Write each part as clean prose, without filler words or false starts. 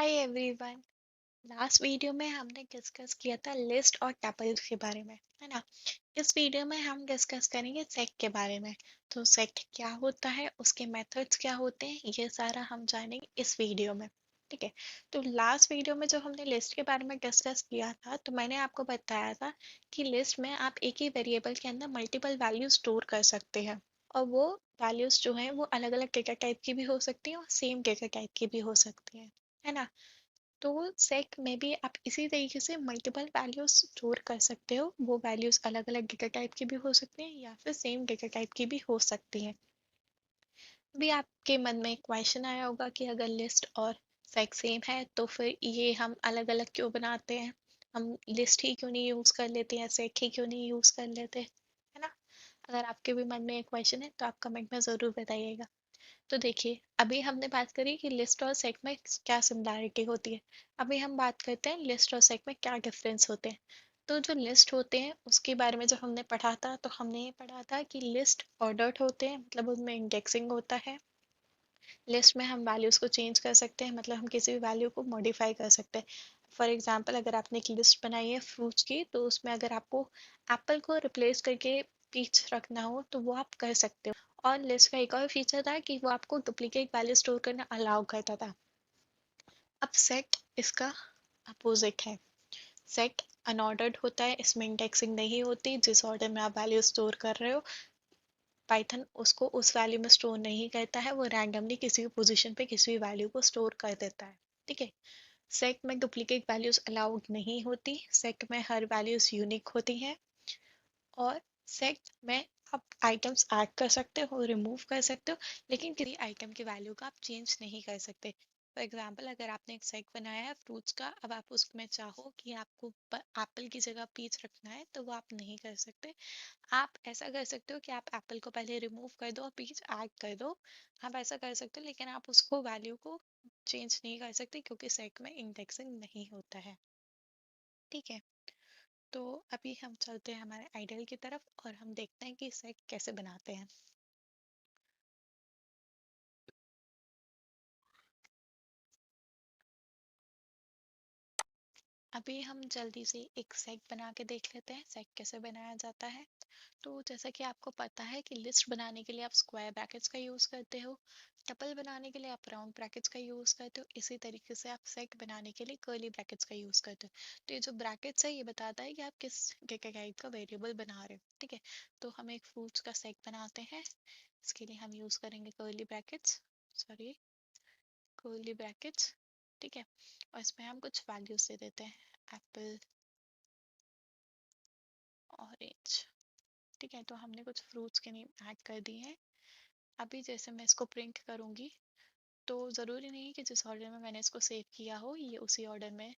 Hi everyone. Last video में हमने discuss किया था लिस्ट और टपल्स के बारे में, है ना। इस वीडियो में हम डिस्कस करेंगे सेट के बारे में। तो सेट क्या होता है, उसके मेथड्स क्या होते हैं, ये सारा हम जानेंगे इस वीडियो में। ठीक है। तो लास्ट वीडियो में जब हमने लिस्ट के बारे में डिस्कस किया था तो मैंने आपको बताया था कि लिस्ट में आप एक ही वेरिएबल के अंदर मल्टीपल वैल्यू स्टोर कर सकते हैं। और वो वैल्यूज जो हैं वो अलग अलग डेटा टाइप की भी हो सकती हैं और सेम डेटा टाइप की भी हो सकती हैं, है ना। तो सेक में भी आप इसी तरीके से मल्टीपल वैल्यूज स्टोर कर सकते हो। वो वैल्यूज अलग अलग डेटा टाइप की भी हो सकती हैं या फिर सेम डेटा टाइप की भी हो सकती हैं। अभी आपके मन में एक क्वेश्चन आया होगा कि अगर लिस्ट और सेक सेम है तो फिर ये हम अलग अलग क्यों बनाते हैं। हम लिस्ट ही क्यों नहीं यूज कर लेते हैं, सेक ही क्यों नहीं यूज कर लेते, है ना। अगर आपके भी मन में एक क्वेश्चन है तो आप कमेंट में ज़रूर बताइएगा। तो देखिए, अभी हमने बात करी कि लिस्ट और सेट में क्या सिमिलैरिटी होती है। अभी हम बात करते हैं लिस्ट और सेट में क्या डिफरेंस होते हैं। तो जो लिस्ट होते हैं उसके बारे में जब हमने पढ़ा था तो हमने ये पढ़ा था कि लिस्ट ऑर्डर्ड होते हैं, मतलब उनमें इंडेक्सिंग होता है। लिस्ट में हम वैल्यूज़ को चेंज कर सकते हैं, मतलब हम किसी भी वैल्यू को मॉडिफाई कर सकते हैं। फॉर एग्जांपल, अगर आपने एक लिस्ट बनाई है फ्रूट्स की तो उसमें अगर आपको एप्पल को रिप्लेस करके पीच रखना हो तो वो आप कर सकते हो। और लिस्ट का एक और फीचर था कि वो आपको डुप्लीकेट वैल्यू स्टोर करना अलाउ करता था। अब सेट इसका अपोजिट है। सेट अनऑर्डर्ड होता है, इसमें इंडेक्सिंग नहीं होती। जिस ऑर्डर में आप वैल्यू स्टोर कर रहे हो पाइथन उसको उस वैल्यू में स्टोर नहीं करता है, वो रैंडमली किसी भी पोजीशन पे किसी भी वैल्यू को स्टोर कर देता है। ठीक है। सेट में डुप्लीकेट वैल्यूज अलाउड नहीं होती, सेट में हर वैल्यूज यूनिक होती हैं। और सेट में आप आइटम्स ऐड कर सकते हो, रिमूव कर सकते हो, लेकिन किसी आइटम की वैल्यू का आप चेंज नहीं कर सकते। फॉर एग्जाम्पल, अगर आपने एक सेट बनाया है फ्रूट्स का, अब आप उसमें चाहो कि आपको एप्पल की जगह पीच रखना है तो वो आप नहीं कर सकते। आप ऐसा कर सकते हो कि आप एप्पल को पहले रिमूव कर दो और पीच ऐड कर दो। आप ऐसा कर सकते हो, लेकिन आप उसको वैल्यू को चेंज नहीं कर सकते क्योंकि सेट में इंडेक्सिंग नहीं होता है। ठीक है। तो अभी हम चलते हैं हमारे आइडियल की तरफ और हम देखते हैं कि सेट कैसे बनाते हैं। अभी हम जल्दी से एक सेट बना के देख लेते हैं सेट कैसे बनाया जाता है। तो जैसा कि आपको पता है कि लिस्ट बनाने के लिए आप स्क्वायर ब्रैकेट्स का यूज़ करते हो, टपल बनाने के लिए आप राउंड ब्रैकेट्स का यूज़ करते हो, इसी तरीके से आप सेट बनाने के लिए कर्ली ब्रैकेट्स का यूज़ करते हो। तो ये जो ब्रैकेट्स है ये बताता है कि आप किस डेटा टाइप का वेरिएबल बना रहे हो। ठीक है। तो हम एक फ्रूट्स का सेट बनाते हैं। इसके लिए हम यूज़ करेंगे curly brackets, sorry, curly brackets. ठीक है। और इसमें हम कुछ वैल्यूज दे देते हैं, एप्पल, ऑरेंज। ठीक है। तो हमने कुछ फ्रूट्स के नेम ऐड कर दिए हैं। अभी जैसे मैं इसको प्रिंट करूंगी तो ज़रूरी नहीं कि जिस ऑर्डर में मैंने इसको सेव किया हो ये उसी ऑर्डर में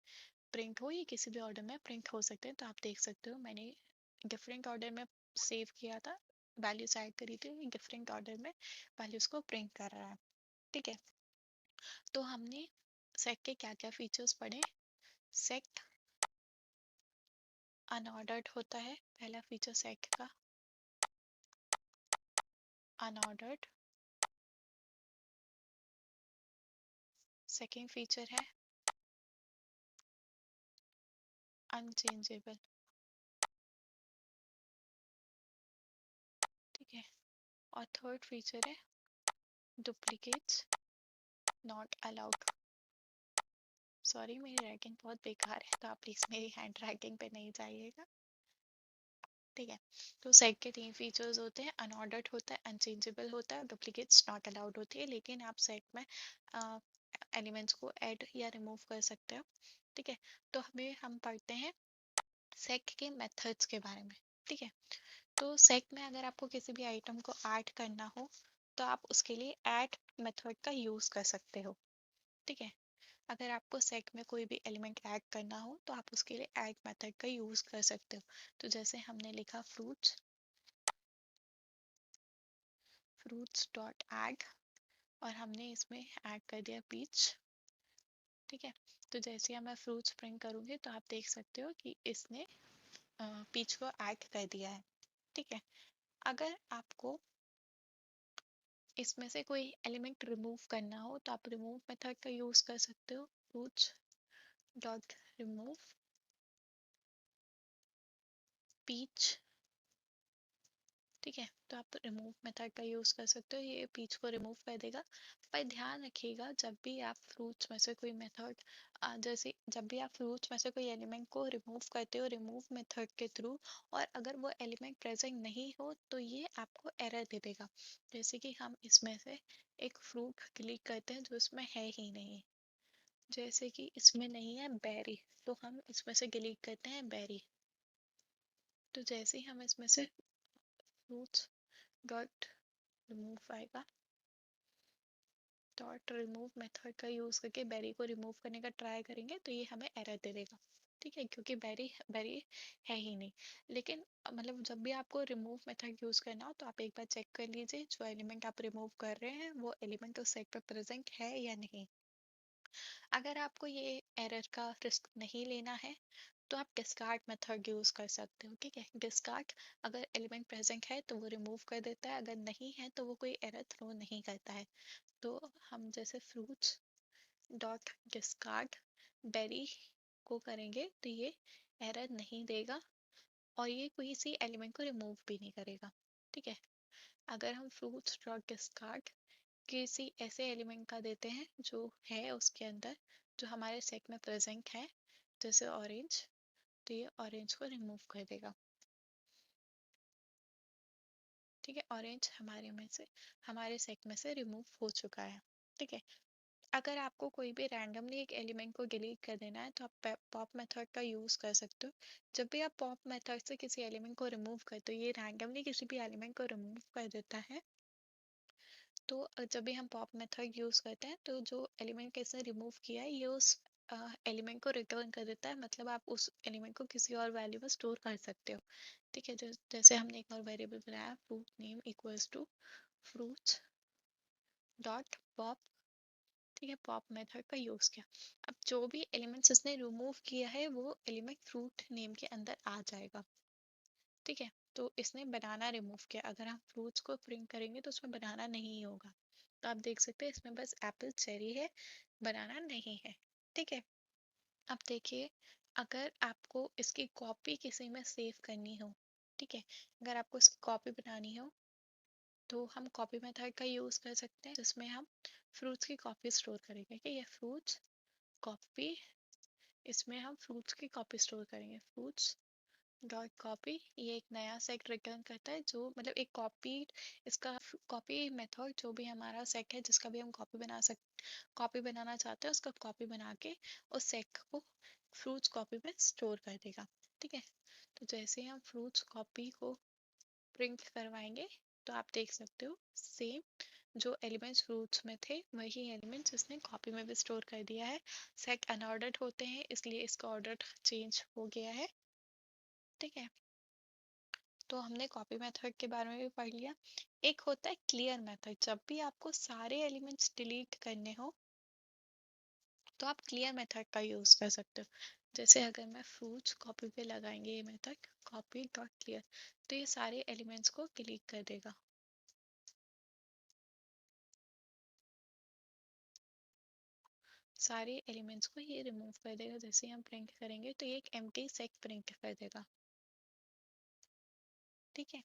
प्रिंट हो, ये किसी भी ऑर्डर में प्रिंट हो सकते हैं। तो आप देख सकते हो मैंने डिफरेंट ऑर्डर में सेव किया था, वैल्यूज ऐड करी थी, डिफरेंट ऑर्डर में वैल्यूज को प्रिंट कर रहा है। ठीक है। तो हमने सेट के क्या क्या फीचर्स पढ़े। सेट अनऑर्डर्ड होता है, पहला फीचर सेट का अनऑर्डर्ड। सेकेंड फीचर है अनचेंजेबल। ठीक है। और थर्ड फीचर है डुप्लीकेट्स नॉट अलाउड। सॉरी, मेरी राइटिंग बहुत बेकार है तो आप प्लीज़ मेरी हैंड राइटिंग पे नहीं जाइएगा। ठीक है। तो सेट के तीन फीचर्स होते हैं, अनऑर्डर्ड होता है, अनचेंजेबल होता है, डुप्लीकेट्स नॉट अलाउड होती है, लेकिन आप सेट में एलिमेंट्स को ऐड या रिमूव कर सकते हो। ठीक है। तो हम पढ़ते हैं सेट के मेथड्स के बारे में। ठीक है। तो सेट में अगर आपको किसी भी आइटम को ऐड करना हो तो आप उसके लिए ऐड मेथड का यूज़ कर सकते हो। ठीक है। अगर आपको सेट में कोई भी एलिमेंट ऐड करना हो तो आप उसके लिए ऐड मेथड का यूज़ कर सकते हो। तो जैसे हमने लिखा फ्रूट्स, फ्रूट्स डॉट ऐड, और हमने इसमें ऐड कर दिया पीच। ठीक है। तो जैसे ही मैं फ्रूट्स प्रिंट करूँगी तो आप देख सकते हो कि इसने पीच को ऐड कर दिया है। ठीक है। अगर आपको इसमें से कोई एलिमेंट रिमूव करना हो तो आप रिमूव मेथड का यूज़ कर सकते हो। fruits dot remove peach। ठीक है, तो आप रिमूव मेथड का यूज़ कर सकते हो, ये पीच को रिमूव कर देगा। पर ध्यान रखिएगा जब भी आप फ्रूट्स में से कोई मेथड, जैसे जब भी आप फ्रूट्स में से कोई एलिमेंट को रिमूव करते हो रिमूव मेथड के थ्रू, और अगर वो एलिमेंट प्रेजेंट नहीं हो तो ये आपको एरर दे देगा। जैसे कि हम इसमें से एक फ्रूट क्लिक करते हैं जो इसमें है ही नहीं, जैसे कि इसमें नहीं है बेरी, तो हम इसमें से डिलीट करते हैं बेरी। तो जैसे ही हम इसमें से फ्रूट्स डॉट रिमूव आएगा, डॉट रिमूव मेथड का यूज़ करके बेरी को रिमूव करने का ट्राई करेंगे तो ये हमें एरर दे देगा। ठीक है, क्योंकि बेरी बेरी है ही नहीं। लेकिन मतलब जब भी आपको रिमूव मेथड यूज़ करना हो तो आप एक बार चेक कर लीजिए जो एलिमेंट आप रिमूव कर रहे हैं वो एलिमेंट उस सेट पर प्रेजेंट है या नहीं। अगर आपको ये एरर का रिस्क नहीं लेना है तो आप डिस्कार्ड मेथड यूज़ कर सकते हो। ठीक है, डिस्कार्ड अगर एलिमेंट प्रेजेंट है तो वो रिमूव कर देता है, अगर नहीं है तो वो कोई एरर थ्रो नहीं करता है। तो हम जैसे फ्रूट्स डॉट डिस्कार्ड बेरी को करेंगे तो ये एरर नहीं देगा और ये किसी एलिमेंट को रिमूव भी नहीं करेगा। ठीक है, अगर हम फ्रूट्स डॉट डिस्कार्ड किसी ऐसे एलिमेंट का देते हैं जो है उसके अंदर, जो हमारे सेट में प्रेजेंट है, जैसे ऑरेंज, तो ये ऑरेंज को रिमूव कर देगा। ठीक है, ऑरेंज हमारे सेट में से रिमूव हो चुका है। ठीक है, अगर आपको कोई भी रैंडमली एक एलिमेंट को डिलीट कर देना है तो आप पॉप मेथड का यूज़ कर सकते हो। जब भी आप पॉप मेथड से किसी एलिमेंट को रिमूव करते हो ये रैंडमली किसी भी एलिमेंट को रिमूव कर देता है। तो जब भी हम पॉप मेथड यूज़ करते हैं तो जो एलिमेंट के इसने रिमूव किया है ये उस एलिमेंट को रिटर्न कर देता है, मतलब आप उस एलिमेंट को किसी और वैल्यू में स्टोर कर सकते हो। ठीक है, जैसे हमने एक और वेरिएबल बनाया fruit name equals to fruits dot pop. ठीक है, पॉप मेथड का यूज़ किया। अब जो भी एलिमेंट्स इसने रिमूव किया है वो एलिमेंट फ्रूट नेम के अंदर आ जाएगा। ठीक है, तो इसने बनाना रिमूव किया, अगर हम फ्रूट्स को प्रिंट करेंगे तो उसमें बनाना नहीं होगा। तो आप देख सकते हैं इसमें बस एप्पल चेरी है, बनाना नहीं है। ठीक है, अब देखिए अगर आपको इसकी कॉपी किसी में सेव करनी हो, ठीक है, अगर आपको इसकी कॉपी बनानी हो तो हम कॉपी मेथड का यूज़ कर सकते हैं जिसमें हम फ्रूट्स की कॉपी स्टोर करेंगे। ठीक है, फ्रूट्स कॉपी, इसमें हम फ्रूट्स की कॉपी स्टोर करेंगे, फ्रूट्स डॉट कॉपी। ये एक नया सेट रिटर्न करता है जो मतलब एक कॉपी, इसका कॉपी मेथड जो भी हमारा सेट है जिसका भी हम कॉपी बनाना चाहते हैं उसका कॉपी बना के उस सेट को फ्रूट्स कॉपी में स्टोर कर देगा। ठीक है, तो जैसे हम फ्रूट्स कॉपी को प्रिंट करवाएंगे तो आप देख सकते हो सेम जो एलिमेंट्स फ्रूट्स में थे वही एलिमेंट्स इसने कॉपी में भी स्टोर कर दिया है। सेट अनऑर्डर्ड होते हैं इसलिए इसका ऑर्डर चेंज हो गया है। ठीक है, तो हमने कॉपी मेथड के बारे में भी पढ़ लिया। एक होता है क्लियर मेथड, जब भी आपको सारे एलिमेंट्स डिलीट करने हो तो आप क्लियर मेथड का यूज़ कर सकते हो। जैसे अगर मैं फ्रूट्स कॉपी पे लगाएंगे ये मेथड कॉपी डॉट क्लियर तो ये सारे एलिमेंट्स को डिलीट कर देगा। सारे एलिमेंट्स को ये रिमूव कर देगा। जैसे हम प्रिंट करेंगे तो ये एक एम्प्टी सेट प्रिंट कर देगा। ठीक है,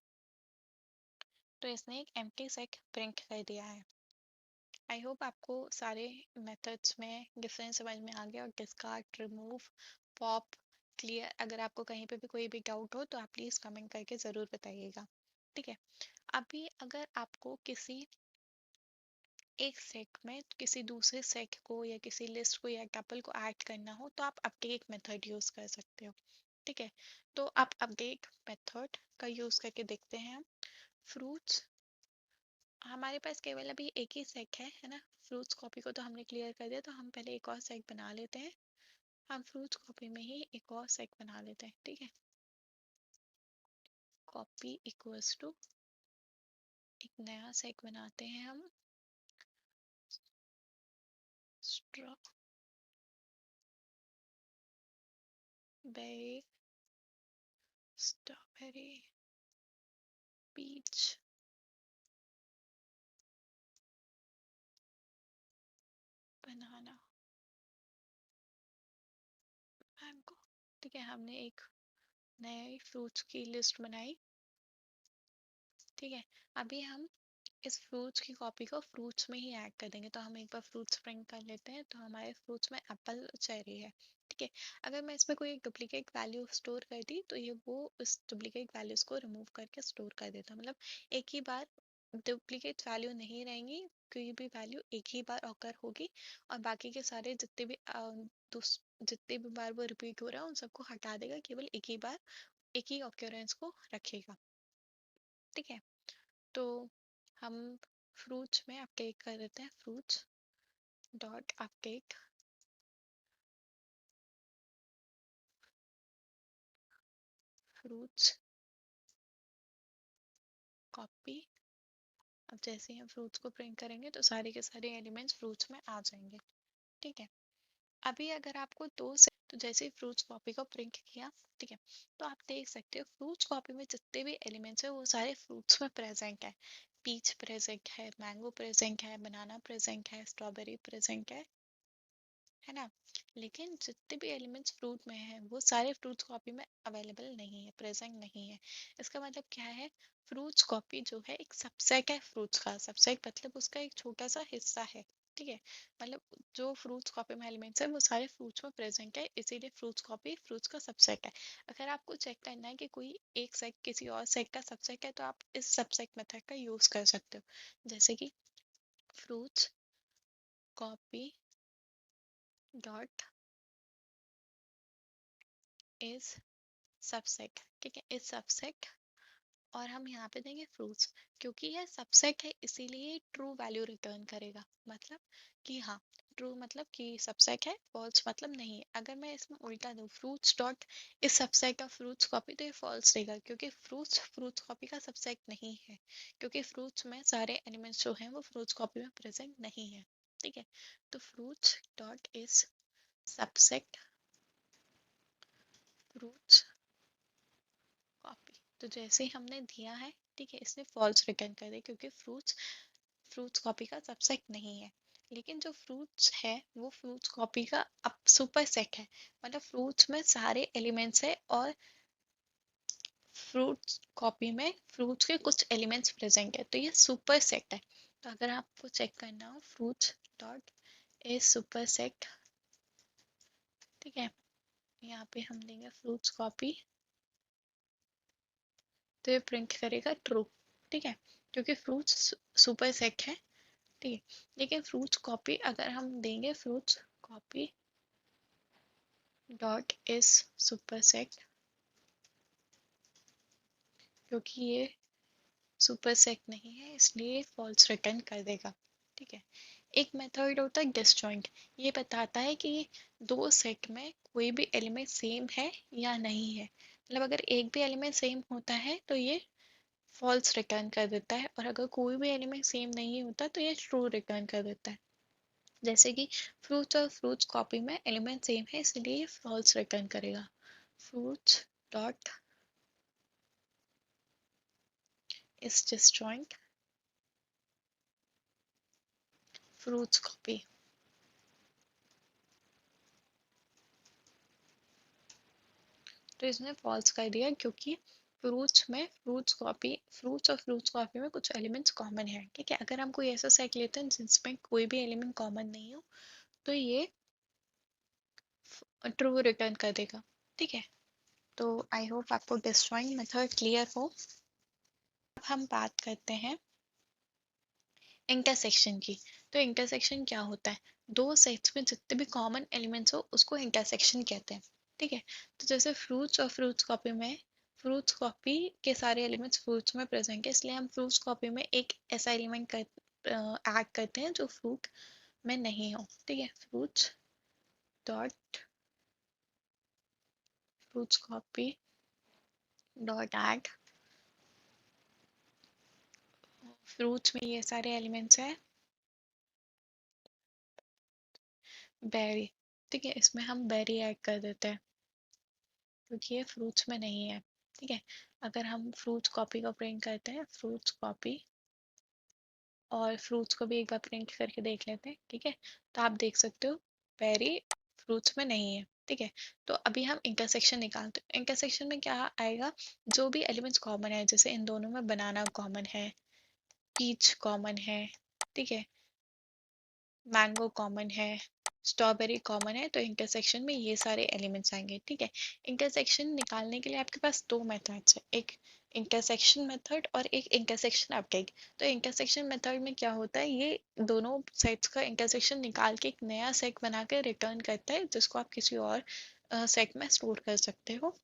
तो इसने एक एम्प्टी सेट प्रिंट कर दिया है। आई होप आपको सारे मेथड्स में डिफरेंस समझ में आ गया, और डिस्कार्ड, रिमूव, पॉप, क्लियर, अगर आपको कहीं पे भी कोई भी डाउट हो तो आप प्लीज़ कमेंट करके ज़रूर बताइएगा। ठीक है, अभी अगर आपको किसी एक सेट में किसी दूसरे सेट को या किसी लिस्ट को या टपल को ऐड करना हो तो आप अपडेट मेथड यूज़ कर सकते हो। ठीक है, तो आप अपडेट मेथड का यूज़ करके देखते हैं हम फ्रूट्स, हमारे पास केवल अभी एक ही सेट है ना, फ्रूट्स कॉपी को तो हमने क्लियर कर दिया, तो हम पहले एक और सेट बना लेते हैं। हम फ्रूट्स कॉपी में ही एक और सेट बना लेते हैं। ठीक है, कॉपी इक्वल्स टू एक नया सेट बनाते हैं हम स्ट्रॉबेरी, स्ट्रॉबेरी, पीच, बनाना। ठीक है, हमने एक नई फ्रूट्स की लिस्ट बनाई। ठीक है, अभी हम इस फ्रूट्स की कॉपी को फ्रूट्स में ही ऐड कर देंगे। तो हम एक बार फ्रूट्स प्रिंट कर लेते हैं। तो हमारे फ्रूट्स में एप्पल चेरी है। ठीक है, अगर मैं इसमें कोई एक डुप्लीकेट वैल्यू स्टोर कर दी तो ये वो उस डुप्लीकेट वैल्यूज को रिमूव करके स्टोर कर देता, मतलब एक ही बार डुप्लीकेट वैल्यू नहीं रहेंगी, कोई भी वैल्यू एक ही बार ऑकर होगी और बाकी के सारे जितने भी जितने भी बार वो रिपीट हो रहा है उन सबको हटा देगा, केवल एक ही बार एक ही ऑक्यूरेंस को रखेगा। ठीक है, तो हम फ्रूट्स में अपडेट कर देते हैं, fruits dot update fruits copy. अब जैसे ही हम फ्रूट्स को प्रिंट करेंगे तो सारे के सारे एलिमेंट्स फ्रूट्स में आ जाएंगे। ठीक है, अभी अगर आपको तो जैसे ही फ्रूट्स कॉपी को प्रिंट किया, ठीक है, तो आप देख सकते हो फ्रूट्स कॉपी में जितने भी एलिमेंट्स है वो सारे फ्रूट्स में प्रेजेंट है। पीच प्रेजेंट है, मैंगो प्रेजेंट है, बनाना प्रेजेंट है, स्ट्रॉबेरी प्रेजेंट है ना। लेकिन जितने भी एलिमेंट्स फ्रूट में हैं वो सारे फ्रूट्स कॉपी में अवेलेबल नहीं है, प्रेजेंट नहीं है। इसका मतलब क्या है, फ्रूट्स कॉपी जो है एक सबसेट है फ्रूट्स का। सबसेट मतलब उसका एक छोटा सा हिस्सा है। ठीक है, मतलब जो फ्रूट्स कॉपी में एलिमेंट्स है वो सारे फ्रूट्स में प्रेजेंट है, इसीलिए फ्रूट्स कॉपी फ्रूट्स का सबसेट है। अगर आपको चेक करना है कि कोई एक सेट किसी और सेट का सबसेट है तो आप इस सबसेट मेथड का यूज कर सकते हो। जैसे कि fruits copy dot is subset. ठीक है, इस सबसेट और हम यहाँ पे देंगे फ्रूट्स, क्योंकि यह सबसेट है इसीलिए ट्रू वैल्यू रिटर्न करेगा। मतलब कि हाँ, ट्रू मतलब कि सबसेट है, फॉल्स मतलब नहीं है। अगर मैं इसमें उल्टा दूँ फ्रूट्स डॉट इस सबसेट ऑफ फ्रूट्स कॉपी, तो ये फॉल्स देगा, क्योंकि फ्रूट्स फ्रूट्स कॉपी का सबसेट नहीं है, क्योंकि फ्रूट्स में सारे एलिमेंट्स जो हैं वो फ्रूट्स कॉपी में प्रेजेंट नहीं है। ठीक है, तो fruits dot is subset fruits copy, तो जैसे ही हमने दिया है, ठीक है, इसने फॉल्स रिटर्न कर दिया, क्योंकि फ्रूट्स फ्रूट्स कॉपी का सबसेट नहीं है। लेकिन जो फ्रूट्स है वो फ्रूट्स कॉपी का अब सुपर सेट है, मतलब फ्रूट्स में सारे एलिमेंट्स है और फ्रूट्स कॉपी में फ्रूट्स के कुछ एलिमेंट्स प्रेजेंट है, तो ये सुपर सेट है। तो अगर आपको चेक करना हो fruits dot A super set, ठीक है, यहाँ पे हम देंगे फ्रूट्स कॉपी, तो ये प्रिंट करेगा ट्रू। ठीक है, क्योंकि फ्रूट्स सुपर सेट है। ठीक है, लेकिन फ्रूट्स कॉपी अगर हम देंगे fruits copy dot is super set, क्योंकि ये सुपर सेट नहीं है इसलिए फॉल्स रिटर्न कर देगा। ठीक है, एक मेथड होता है डिसजॉइंट, ये बताता है कि दो सेट में कोई भी एलिमेंट सेम है या नहीं है। मतलब अगर एक भी एलिमेंट सेम होता है तो ये फॉल्स रिटर्न कर देता है, और अगर कोई भी एलिमेंट सेम नहीं होता तो ये ट्रू रिटर्न कर देता है। जैसे कि फ्रूट्स और फ्रूट्स कॉपी में एलिमेंट सेम है इसलिए ये फॉल्स रिटर्न करेगा। Fruits dot is disjoint fruits copy, तो इसने फॉल्स कर दिया, क्योंकि फ्रूट्स और फ्रूट्स कॉपी में कुछ एलिमेंट्स कॉमन है। ठीक है, अगर हम कोई ऐसा सेट लेते हैं जिसमें कोई भी एलिमेंट कॉमन नहीं हो तो ये ट्रू रिटर्न कर देगा। ठीक है, तो आई होप आपको डिस्जॉइंट मेथड क्लियर हो। अब हम बात करते हैं इंटरसेक्शन की। तो इंटरसेक्शन क्या होता है, दो सेट्स में जितने भी कॉमन एलिमेंट्स हो उसको इंटरसेक्शन कहते हैं। ठीक है, तो जैसे फ्रूट्स और फ्रूट्स कॉपी में फ्रूट्स कॉपी के सारे एलिमेंट्स फ्रूट्स में प्रेजेंट है, इसलिए हम फ्रूट्स कॉपी में एक ऐसा एलिमेंट ऐड करते हैं जो फ्रूट में नहीं हो। ठीक है, fruits dot fruits copy dot add fruits में ये सारे एलिमेंट्स है बेरी। ठीक है, इसमें हम बेरी ऐड कर देते हैं क्योंकि ये फ्रूट्स में नहीं है। ठीक है, अगर हम फ्रूट्स कॉपी को प्रिंट करते हैं, फ्रूट्स कॉपी, और फ्रूट्स को भी एक बार प्रिंट करके देख लेते हैं। ठीक है, तो आप देख सकते हो बेरी फ्रूट्स में नहीं है। ठीक है। तो अभी हम इंटरसेक्शन निकालते हैं। इंटरसेक्शन में क्या आएगा, जो भी एलिमेंट्स कॉमन है, जैसे इन दोनों में बनाना कॉमन है, पीच कॉमन है, ठीक है, मैंगो कॉमन है, स्ट्रॉबेरी कॉमन है, तो इंटरसेक्शन में ये सारे एलिमेंट्स आएंगे। ठीक है। इंटरसेक्शन निकालने के लिए आपके पास दो मेथड्स है, एक इंटरसेक्शन मेथड और एक इंटरसेक्शन अपडेट। तो इंटरसेक्शन मेथड में क्या होता है, ये दोनों सेट्स का इंटरसेक्शन निकाल के एक नया सेट बना के रिटर्न करता है, जिसको आप किसी और सेट में स्टोर कर सकते हो।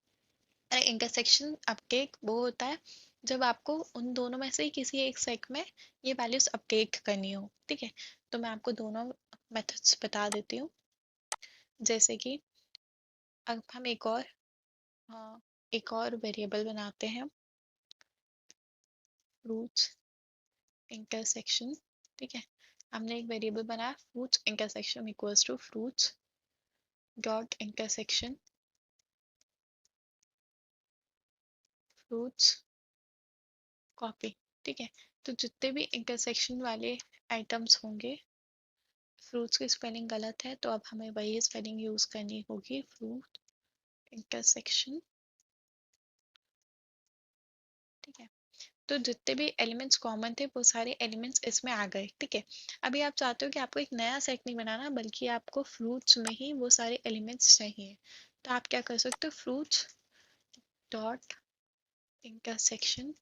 इंटरसेक्शन अपडेट वो होता है जब आपको उन दोनों में से ही किसी एक सेट में ये वैल्यूज अपडेट करनी हो। ठीक है। तो मैं आपको दोनों मेथड्स बता देती हूँ। जैसे कि अब हम एक और वेरिएबल बनाते हैं, फ्रूट्स इंटरसेक्शन। ठीक है। हमने एक वेरिएबल बनाया, fruits intersection equals to fruits dot intersection fruits copy. ठीक है। तो जितने भी इंटरसेक्शन वाले आइटम्स होंगे, फ्रूट्स की स्पेलिंग गलत है तो अब हमें वही स्पेलिंग यूज करनी होगी, फ्रूट इंटरसेक्शन। ठीक है। तो जितने भी एलिमेंट्स कॉमन थे वो सारे एलिमेंट्स इसमें आ गए। ठीक है। अभी आप चाहते हो कि आपको एक नया सेट नहीं बनाना, बल्कि आपको फ्रूट्स में ही वो सारे एलिमेंट्स चाहिए, तो आप क्या कर सकते हो, fruits dot intersection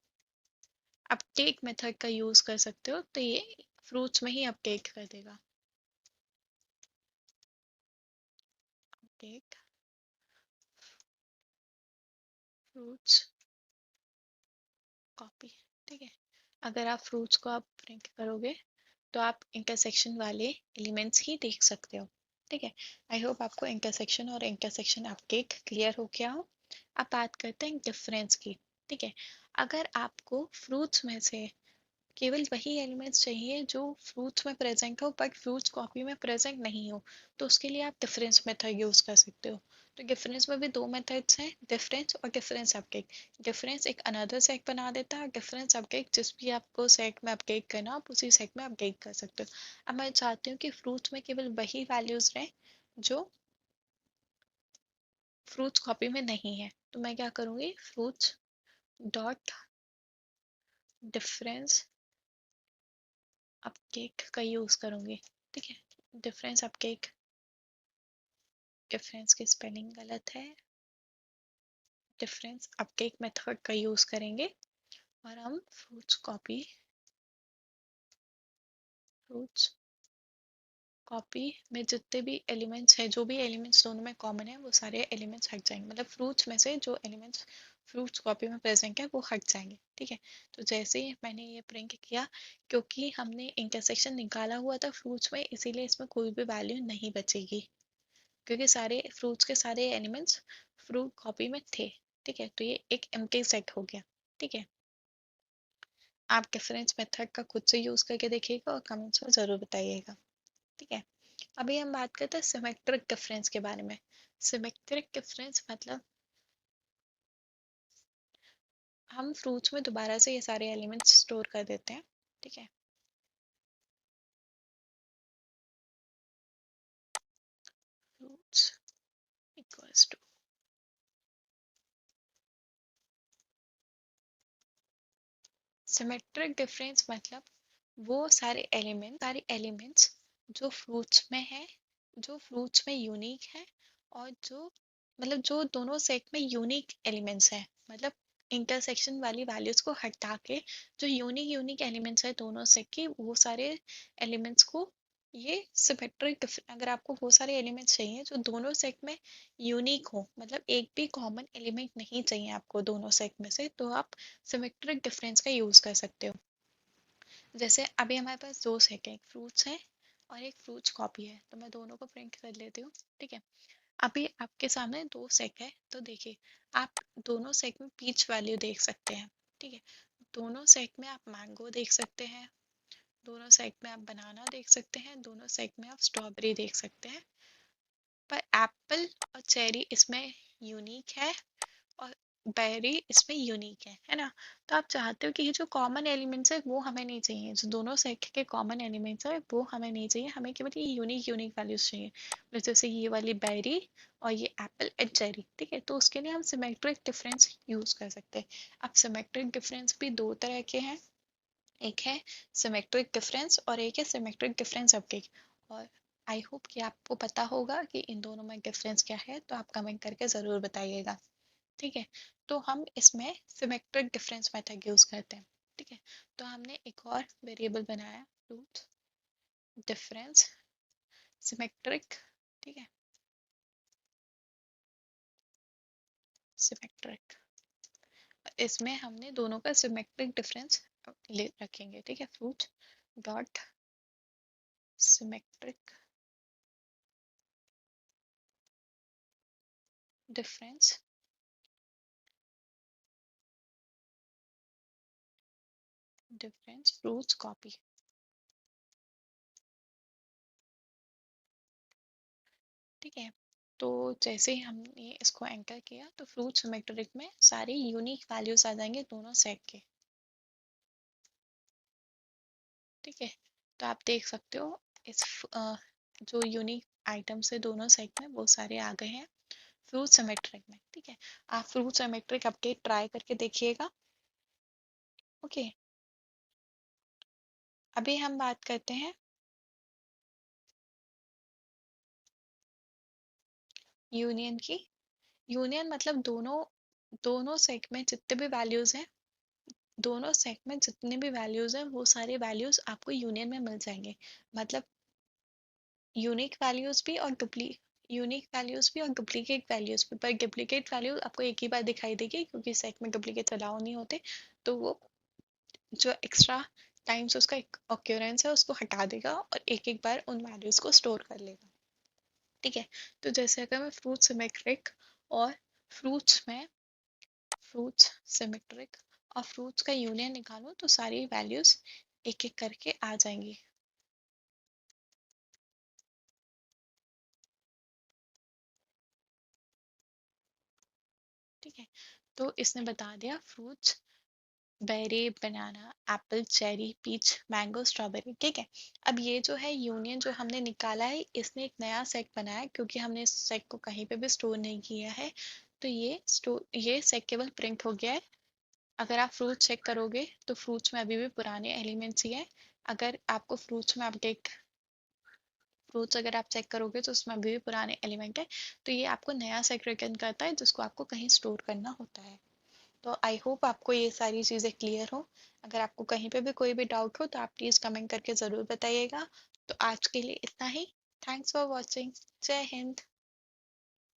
update method का यूज कर सकते हो, तो ये फ्रूट्स में ही अपडेट कर देगा। Update fruits copy. ठीक है। अगर आप फ्रूट्स को आप प्रिंट करोगे तो आप इंटरसेक्शन वाले एलिमेंट्स ही देख सकते हो। ठीक है। आई होप आपको इंटरसेक्शन और इंटरसेक्शन अपडेट क्लियर हो गया हो। अब बात करते हैं डिफरेंस की। ठीक है। अगर आपको फ्रूट्स में से केवल वही एलिमेंट्स चाहिए जो फ्रूट्स में प्रेजेंट हो बट फ्रूट्स कॉपी में प्रेजेंट नहीं हो, तो उसके लिए आप डिफरेंस मेथड यूज कर सकते हो। तो डिफरेंस में भी दो मेथड्स हैं, डिफरेंस और डिफरेंस अपडेट। डिफरेंस एक अनदर सेट बना देता है, डिफरेंस अपडेट जिस भी आपको सेट में अपडेट करना हो आप उसी सेट में अपडेट कर सकते हो। अब मैं चाहती हूँ कि फ्रूट्स में केवल वही वैल्यूज रहें जो फ्रूट्स कॉपी में नहीं है, तो मैं क्या करूँगी, फ्रूट्स डॉट डिफरेंस अपडेट का यूज करूँगी। ठीक है। डिफरेंस अपडेट, डिफरेंस की स्पेलिंग गलत है, डिफरेंस अपडेट मेथड का यूज करेंगे और हम फ्रूट्स कॉपी में जितने भी एलिमेंट्स हैं, जो भी एलिमेंट्स दोनों में कॉमन है वो सारे एलिमेंट्स हट जाएंगे, मतलब फ्रूट्स में से जो एलिमेंट्स फ्रूट्स कॉपी में प्रेजेंट है वो हट जाएंगे। ठीक है। तो जैसे ही मैंने ये प्रिंट किया, क्योंकि हमने इंटरसेक्शन निकाला हुआ था फ्रूट्स में, इसीलिए इसमें कोई भी वैल्यू नहीं बचेगी, क्योंकि सारे फ्रूट्स के सारे एलिमेंट्स फ्रूट कॉपी में थे। ठीक है। तो ये एक एम्प्टी सेट हो गया। ठीक है। आप डिफरेंस मेथड का खुद से यूज करके देखिएगा और कमेंट्स में जरूर बताइएगा। ठीक है। अभी हम बात करते हैं सिमेट्रिक डिफरेंस के बारे में। सिमेट्रिक डिफरेंस मतलब हम फ्रूट्स में दोबारा से ये सारे एलिमेंट्स स्टोर कर देते हैं। ठीक है। Fruits equals to, symmetric difference मतलब वो सारे एलिमेंट्स जो फ्रूट्स में है, जो फ्रूट्स में यूनिक है, और जो मतलब जो दोनों सेट में यूनिक एलिमेंट्स हैं, मतलब इंटरसेक्शन वाली वैल्यूज को हटा के जो यूनिक यूनिक एलिमेंट्स है दोनों सेट के, वो सारे एलिमेंट्स को ये सिमेट्रिक, अगर आपको वो सारे एलिमेंट्स चाहिए जो दोनों सेट में यूनिक हो, मतलब एक भी कॉमन एलिमेंट नहीं चाहिए आपको दोनों सेट में से, तो आप सिमेट्रिक डिफरेंस का यूज कर सकते हो। जैसे अभी हमारे पास दो सेट है, एक फ्रूट्स है और एक फ्रूट्स कॉपी है, तो मैं दोनों को प्रिंट कर लेती हूँ। ठीक है। अभी आपके सामने दो सेट है, तो देखिए आप दोनों सेट में पीच वैल्यू देख सकते हैं। ठीक है। दोनों सेट में आप मैंगो देख सकते हैं, दोनों सेट में आप बनाना देख सकते हैं, दोनों सेट में आप स्ट्रॉबेरी देख सकते हैं, पर एप्पल और चेरी इसमें यूनिक है और बेरी इसमें यूनिक है ना। तो आप चाहते हो कि ये जो कॉमन एलिमेंट्स है वो हमें नहीं चाहिए, जो दोनों सेट के कॉमन एलिमेंट्स है वो हमें नहीं चाहिए, हमें केवल ये यूनिक यूनिक वैल्यूज चाहिए, जैसे ये वाली बेरी और ये एप्पल एंड चेरी। ठीक है, तो उसके लिए हम सिमेट्रिक डिफरेंस यूज कर सकते हैं। अब सिमेट्रिक डिफरेंस भी दो तरह के हैं, एक है सिमेट्रिक डिफरेंस और एक है सिमेट्रिक डिफरेंस अपडेट। और आई होप कि आपको पता होगा कि इन दोनों में डिफरेंस क्या है, तो आप कमेंट करके ज़रूर बताइएगा। ठीक है, तो हम इसमें सिमेट्रिक डिफरेंस मेथड यूज करते हैं। ठीक है, तो हमने एक और वेरिएबल बनाया रूट डिफरेंस सिमेट्रिक। ठीक है, सिमेट्रिक, इसमें हमने दोनों का सिमेट्रिक डिफरेंस ले रखेंगे। ठीक है, fruit dot symmetric difference fruits copy. ठीक है, तो जैसे ही हमने इसको एंटर किया तो फ्रूट सिमेट्रिक में सारी यूनिक वैल्यूज आ जाएंगे दोनों सेट के। ठीक है, तो आप देख सकते हो इस जो यूनिक आइटम्स है दोनों सेट में वो सारे आ गए हैं फ्रूट सिमेट्रिक में। ठीक है, आप फ्रूट सिमेट्रिक अपडेट ट्राई करके देखिएगा। ओके, अभी हम बात करते हैं यूनियन की। यूनियन मतलब दोनों दोनों सेट में जितने भी वैल्यूज हैं, दोनों सेट में जितने भी वैल्यूज हैं वो सारे वैल्यूज आपको यूनियन में मिल जाएंगे। मतलब यूनिक वैल्यूज भी और यूनिक वैल्यूज भी और डुप्लीकेट वैल्यूज भी, पर डुप्लीकेट वैल्यू आपको एक ही बार दिखाई देगी क्योंकि सेट में डुप्लीकेट अलाउ नहीं होते। तो वो जो एक्स्ट्रा टाइम्स उसका ऑक्यूरेंस है उसको हटा देगा और एक एक बार उन वैल्यूज को स्टोर कर लेगा। ठीक है, तो जैसे अगर मैं फ्रूट सिमेट्रिक और फ्रूट्स में फ्रूट्स सिमेट्रिक और फ्रूट्स का यूनियन निकालूं तो सारी वैल्यूज एक एक करके आ जाएंगी। ठीक है, तो इसने बता दिया fruits berry banana apple cherry peach mango strawberry. ठीक है, अब ये जो है यूनियन जो हमने निकाला है इसने एक नया सेट बनाया है क्योंकि हमने इस सेट को कहीं पे भी स्टोर नहीं किया है। तो ये सेट केवल प्रिंट हो गया है। अगर आप फ्रूट चेक करोगे तो फ्रूट्स में अभी भी पुराने एलिमेंट्स ही है। अगर आपको फ्रूट्स अगर आप चेक करोगे तो उसमें अभी भी पुराने एलिमेंट है। तो ये आपको नया सेट रिटर्न करता है जिसको आपको कहीं स्टोर करना होता है। तो आई होप आपको ये सारी चीज़ें क्लियर हो। अगर आपको कहीं पे भी कोई भी डाउट हो तो आप प्लीज़ कमेंट करके ज़रूर बताइएगा। तो आज के लिए इतना ही। Thanks for watching. जय हिंद।